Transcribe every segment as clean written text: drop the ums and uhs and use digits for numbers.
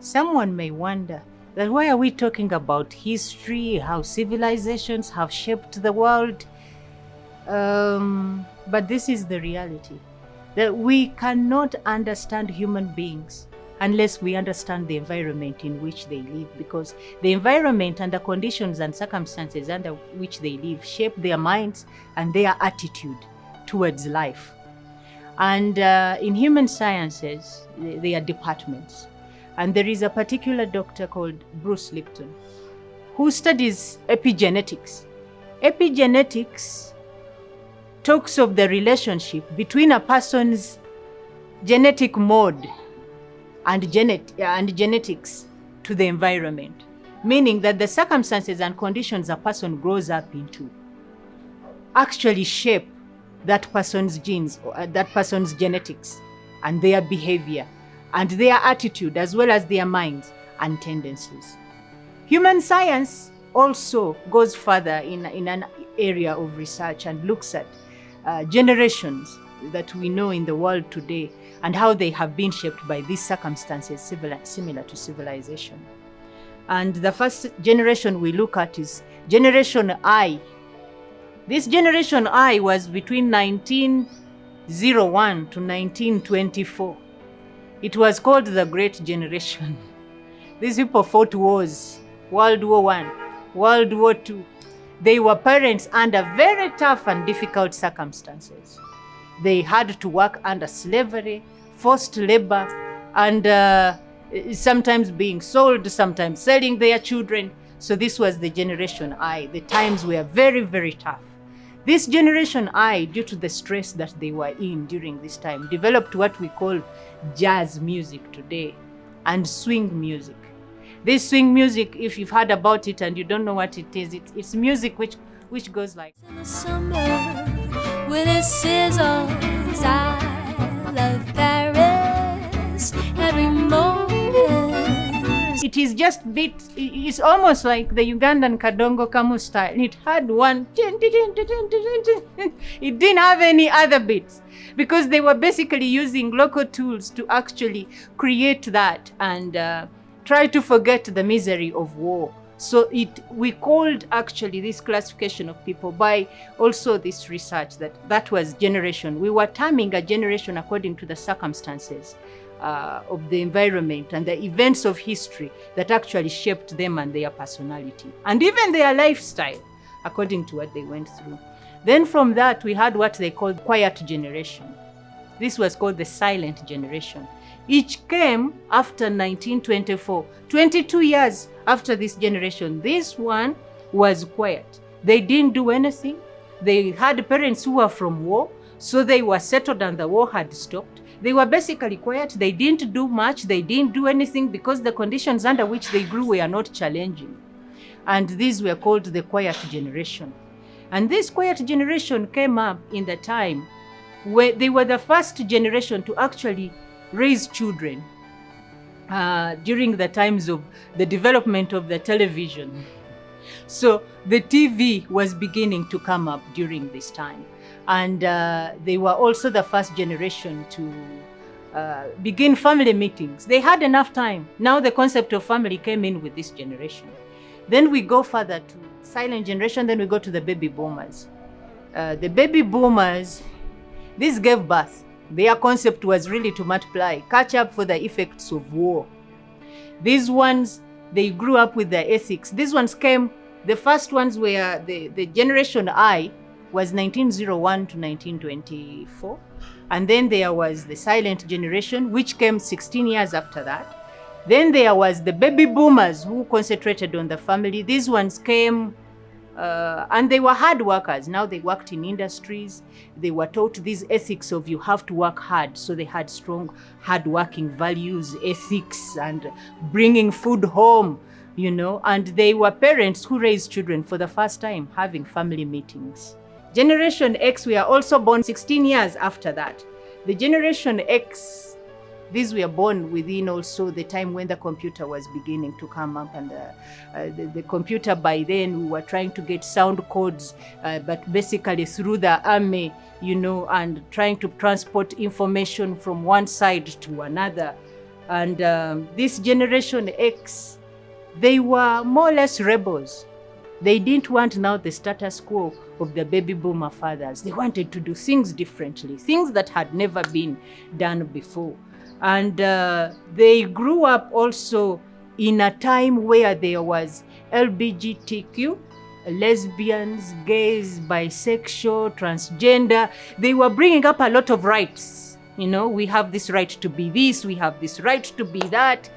Someone may wonder that why are we talking about history, how civilizations have shaped the world? But this is the reality, that we cannot understand human beings unless we understand the environment in which they live, because the environment and the conditions and circumstances under which they live shape their minds and their attitude towards life. And in human sciences, there are departments. And there is a particular doctor called Bruce Lipton who studies epigenetics. Epigenetics talks of the relationship between a person's genetic mode and genetics to the environment, meaning that the circumstances and conditions a person grows up into actually shape that person's genes, or that person's genetics, and their behavior, and their attitude, as well as their minds and tendencies. Human science also goes further in an area of research and looks at generations that we know in the world today and how they have been shaped by these circumstances similar to civilization. And the first generation we look at is Generation I. This Generation I was between 1901 to 1924. It was called the Great Generation. These people fought wars, World War I, World War II. They were parents under very tough and difficult circumstances. They had to work under slavery, forced labor, and sometimes being sold, sometimes selling their children. So this was the Generation I. The times were very, very tough. This Generation I, due to the stress that they were in during this time, developed what we call jazz music today and swing music. This swing music, if you've heard about it and you don't know what it is, it's music which goes like. In the summer, when it sizzles, I love Paris every moment. It is just beat. It's almost like the Ugandan Kadongo Kamu style. It had one. It didn't have any other beats because they were basically using local tools to actually create that and try to forget the misery of war. So we called actually this classification of people by also this research that was generation. We were terming a generation according to the circumstances of the environment and the events of history that actually shaped them and their personality and even their lifestyle according to what they went through. Then from that, we had what they called quiet generation. This was called the silent generation. Each came after 1924, 22 years after this generation. This one was quiet. They didn't do anything. They had parents who were from war, so they were settled and the war had stopped. They were basically quiet. They didn't do much. They didn't do anything because the conditions under which they grew were not challenging. And these were called the quiet generation. And this quiet generation came up in the time where they were the first generation to actually raise children during the times of the development of the television. So the TV was beginning to come up during this time. And they were also the first generation to begin family meetings. They had enough time. Now the concept of family came in with this generation. Then we go further to silent generation, then we go to the baby boomers. The baby boomers, this gave birth. Their concept was really to multiply, catch up for the effects of war. These ones, they grew up with their ethics. These ones came, the first ones were the Generation I was 1901 to 1924. And then there was the silent generation, which came 16 years after that. Then there was the baby boomers who concentrated on the family. These ones came and they were hard workers. Now they worked in industries. They were taught these ethics of you have to work hard. So they had strong hard-working values, ethics, and bringing food home, you know. And they were parents who raised children for the first time, having family meetings. Generation X were also born 16 years after that. The Generation X, these were born within also the time when the computer was beginning to come up, and the computer by then, we were trying to get sound codes, but basically through the army, you know, and trying to transport information from one side to another. And this Generation X, they were more or less rebels. They didn't want now the status quo of the baby boomer fathers. They wanted to do things differently, things that had never been done before. And they grew up also in a time where there was LGBTQ, lesbians, gays, bisexual, transgender. They were bringing up a lot of rights. You know, we have this right to be this, we have this right to be that.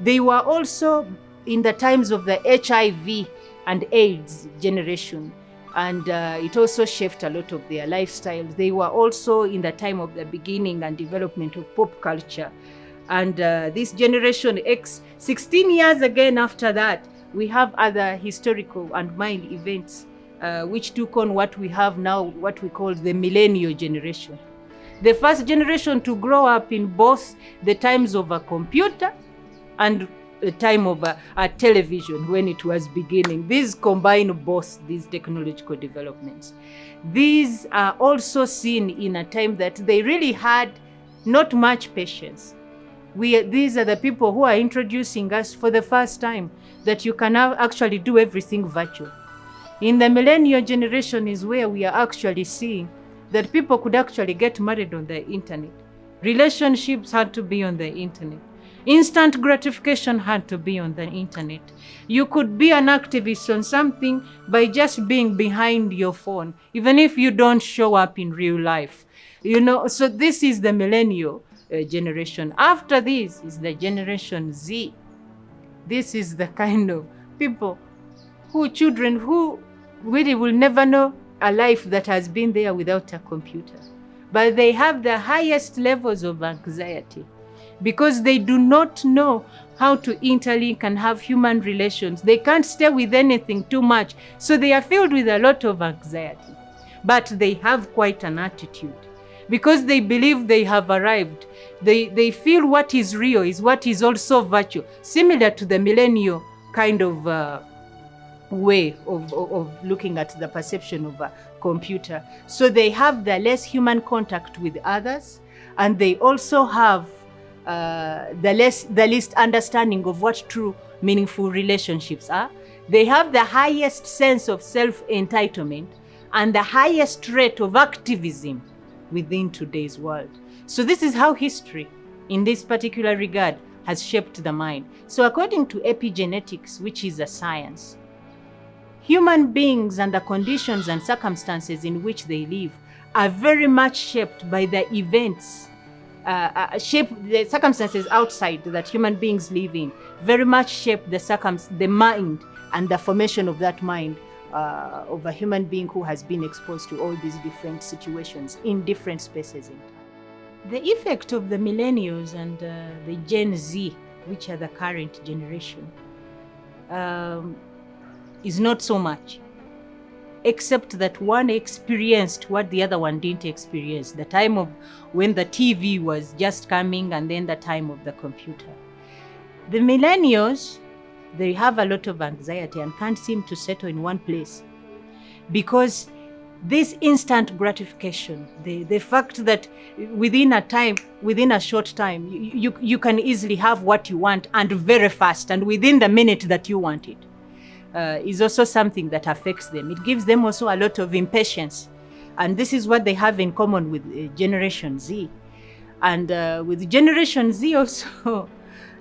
They were also in the times of the HIV and AIDS generation, and it also shaped a lot of their lifestyles. They were also in the time of the beginning and development of pop culture. And this Generation X, 16 years again after that, we have other historical and mild events which took on what we have now, what we call the millennial generation. The first generation to grow up in both the times of a computer and the time of a television when it was beginning. These combine both these technological developments. These are also seen in a time that they really had not much patience. These are the people who are introducing us for the first time that you can now actually do everything virtual. In the millennial generation is where we are actually seeing that people could actually get married on the internet. Relationships had to be on the internet. Instant gratification had to be on the internet. You could be an activist on something by just being behind your phone, even if you don't show up in real life. You know, so this is the millennial generation. After this is the Generation Z. This is the kind of people children who really will never know a life that has been there without a computer. But they have the highest levels of anxiety because they do not know how to interlink and have human relations. They can't stay with anything too much. So they are filled with a lot of anxiety. But they have quite an attitude because they believe they have arrived. They feel what is real is what is also virtual, similar to the millennial kind of way of looking at the perception of a computer. So they have the less human contact with others, and they also have the least understanding of what true meaningful relationships are. They have the highest sense of self-entitlement and the highest rate of activism within today's world. So this is how history, in this particular regard, has shaped the mind. So according to epigenetics, which is a science, human beings and the conditions and circumstances in which they live are very much shaped by the events, the circumstances outside that human beings live in, very much shape the mind and the formation of that mind of a human being who has been exposed to all these different situations in different spaces in time. The effect of the millennials and the Gen Z, which are the current generation, is not so much, except that one experienced what the other one didn't experience, the time of when the TV was just coming and then the time of the computer. The millennials, they have a lot of anxiety and can't seem to settle in one place because this instant gratification, the fact that within a short time, you can easily have what you want and very fast and within the minute that you want it, is also something that affects them. It gives them also a lot of impatience. And this is what they have in common with Generation Z. And with Generation Z also,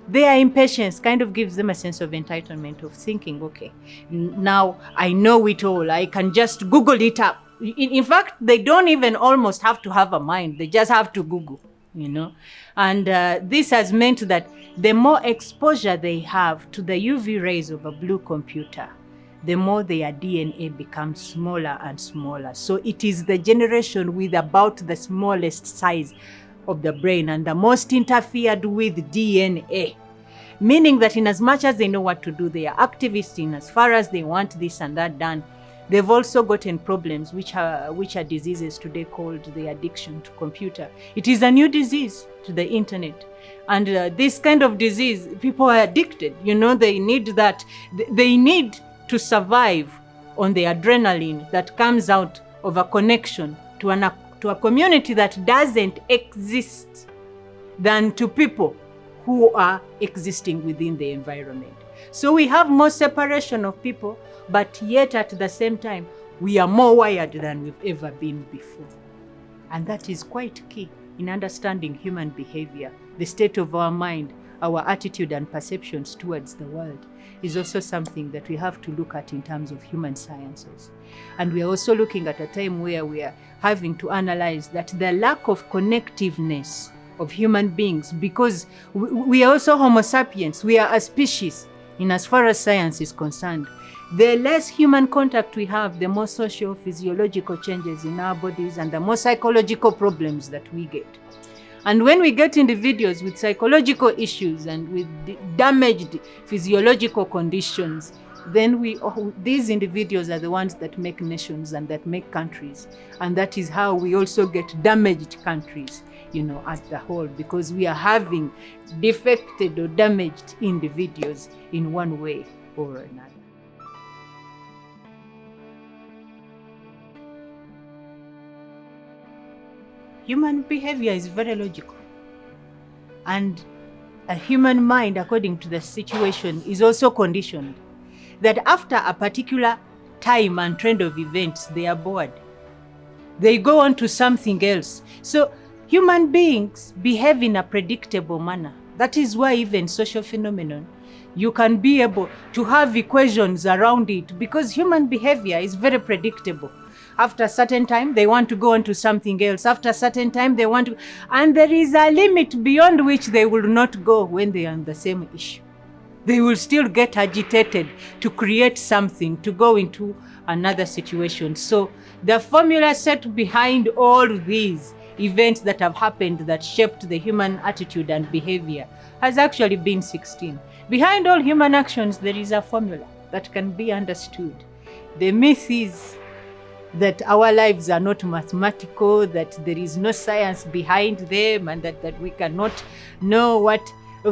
their impatience kind of gives them a sense of entitlement of thinking, okay, now I know it all. I can just Google it up. In fact, they don't even almost have to have a mind. They just have to Google, you know. And this has meant that the more exposure they have to the UV rays of a blue computer, the more their DNA becomes smaller and smaller. So it is the generation with about the smallest size of the brain and the most interfered with DNA. Meaning that in as much as they know what to do, they are activists in as far as they want this and that done. They've also gotten problems which are diseases today called the addiction to computer. It is a new disease to the internet. And this kind of disease, people are addicted. You know, they need that. They need to survive on the adrenaline that comes out of a connection to a community that doesn't exist than to people who are existing within the environment. So we have more separation of people, but yet at the same time, we are more wired than we've ever been before. And that is quite key in understanding human behavior. The state of our mind, our attitude and perceptions towards the world is also something that we have to look at in terms of human sciences. And we are also looking at a time where we are having to analyze that the lack of connectiveness of human beings, because we are also Homo sapiens, we are a species in as far as science is concerned. The less human contact we have, the more social, physiological changes in our bodies and the more psychological problems that we get. And when we get individuals with psychological issues and with damaged physiological conditions, then these individuals are the ones that make nations and that make countries. And that is how we also get damaged countries, as the whole, because we are having defected or damaged individuals in one way or another. Human behavior is very logical. And a human mind, according to the situation, is also conditioned that after a particular time and trend of events, they are bored. They go on to something else. So human beings behave in a predictable manner. That is why even social phenomenon, you can be able to have equations around it because human behavior is very predictable. After a certain time, they want to go on to something else. After a certain time, they want to... And there is a limit beyond which they will not go when they are on the same issue. They will still get agitated to create something, to go into another situation. So the formula set behind all these events that have happened that shaped the human attitude and behavior has actually been 16. Behind all human actions, there is a formula that can be understood. The myth is that our lives are not mathematical, that there is no science behind them, and that we cannot know what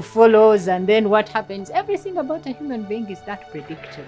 follows and then what happens. Everything about a human being is that predictable.